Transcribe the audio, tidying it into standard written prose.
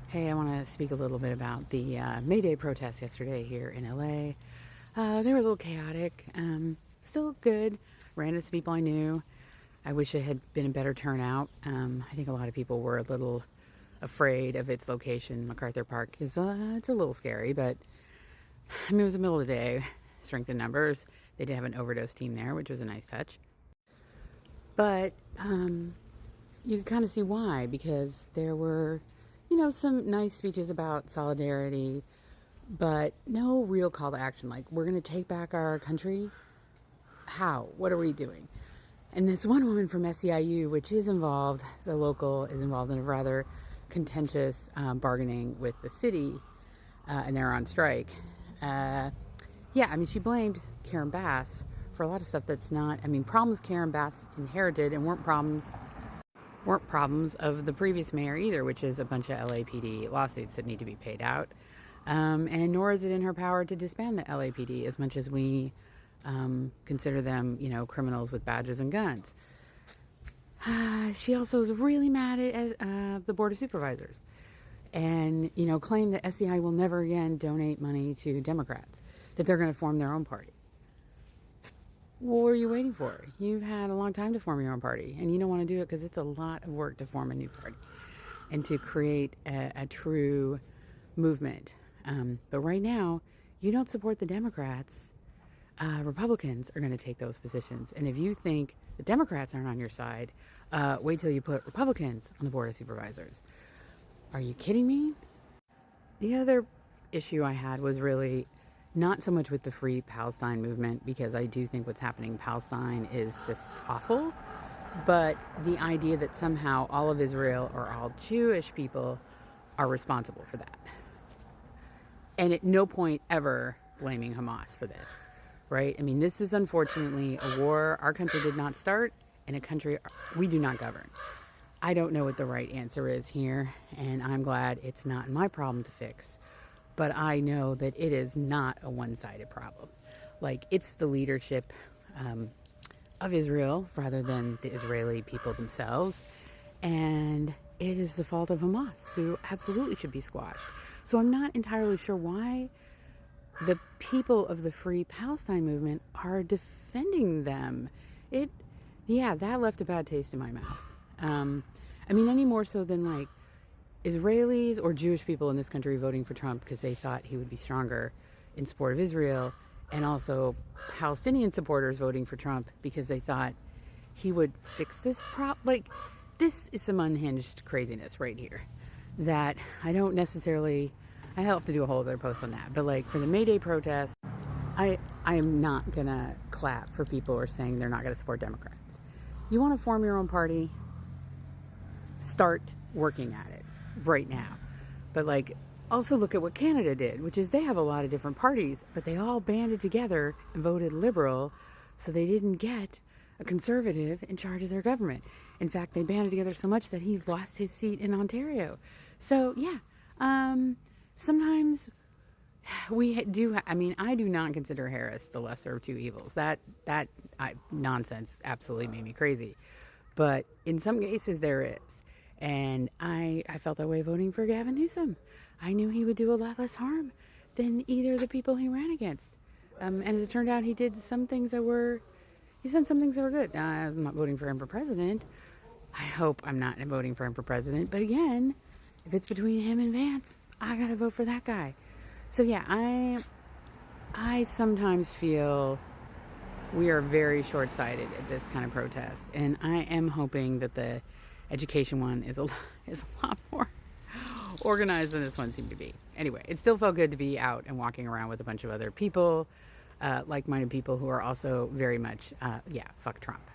Hey, I want to speak a little bit about the May Day protests yesterday here in LA. They were a little chaotic, still good. Ran into some people I knew. I wish it had been a better turnout. I think a lot of people were a little afraid of its location. MacArthur Park is it's a little scary, but I mean it was the middle of the day. Strength in numbers. They did have an overdose team there, which was a nice touch. But you could kind of see why, because there were, some nice speeches about solidarity, but no real call to action. Like, we're going to take back our country. How? What are we doing? And this one woman from SEIU, which is involved, the local is involved in a rather contentious bargaining with the city, and they're on strike. She blamed Karen Bass for a lot of stuff that's not, problems Karen Bass inherited and weren't problems of the previous mayor either, which is a bunch of LAPD lawsuits that need to be paid out. And nor is it in her power to disband the LAPD as much as we consider them, criminals with badges and guns. She also is really mad at the Board of Supervisors and, claimed that SEI will never again donate money to Democrats, that they're going to form their own party. Well, what are you waiting for? You've had a long time to form your own party, and you don't want to do it because it's a lot of work to form a new party and to create a true movement. But right now, you don't support the Democrats. Republicans are going to take those positions. And if you think the Democrats aren't on your side, wait till you put Republicans on the Board of Supervisors. Are you kidding me? The other issue I had was really not so much with the Free Palestine movement, because I do think what's happening in Palestine is just awful, but the idea that somehow all of Israel or all Jewish people are responsible for that. And at no point ever blaming Hamas for this, right? This is unfortunately a war our country did not start, and a country we do not govern. I don't know what the right answer is here, and I'm glad it's not my problem to fix. But I know that it is not a one-sided problem. Like, it's the leadership of Israel rather than the Israeli people themselves. And it is the fault of Hamas, who absolutely should be squashed. So I'm not entirely sure why the people of the Free Palestine movement are defending them. That left a bad taste in my mouth. Any more so than, like, Israelis or Jewish people in this country voting for Trump because they thought he would be stronger in support of Israel, and also Palestinian supporters voting for Trump because they thought he would fix this problem. Like, this is some unhinged craziness right here that I have to do a whole other post on that. But, like, for the May Day protest, I am not going to clap for people who are saying they're not going to support Democrats. You want to form your own party? Start working at it right now. But, like, also look at what Canada did, which is they have a lot of different parties, but they all banded together and voted Liberal, so they didn't get a Conservative in charge of their government. In fact, they banded together so much that he lost his seat in Ontario. So, sometimes we do, I do not consider Harris the lesser of two evils. That nonsense absolutely made me crazy. But in some cases there is. And I felt that way voting for Gavin Newsom. I knew he would do a lot less harm than either of the people he ran against. And as it turned out, he did some things that were good. I'm not voting for him for president. I hope I'm not voting for him for president. But again, if it's between him and Vance, I gotta vote for that guy. So I sometimes feel we are very short-sighted at this kind of protest. And I am hoping that the education one is a lot more organized than this one seemed to be. Anyway, it still felt good to be out and walking around with a bunch of other people, like-minded people who are also very much, fuck Trump.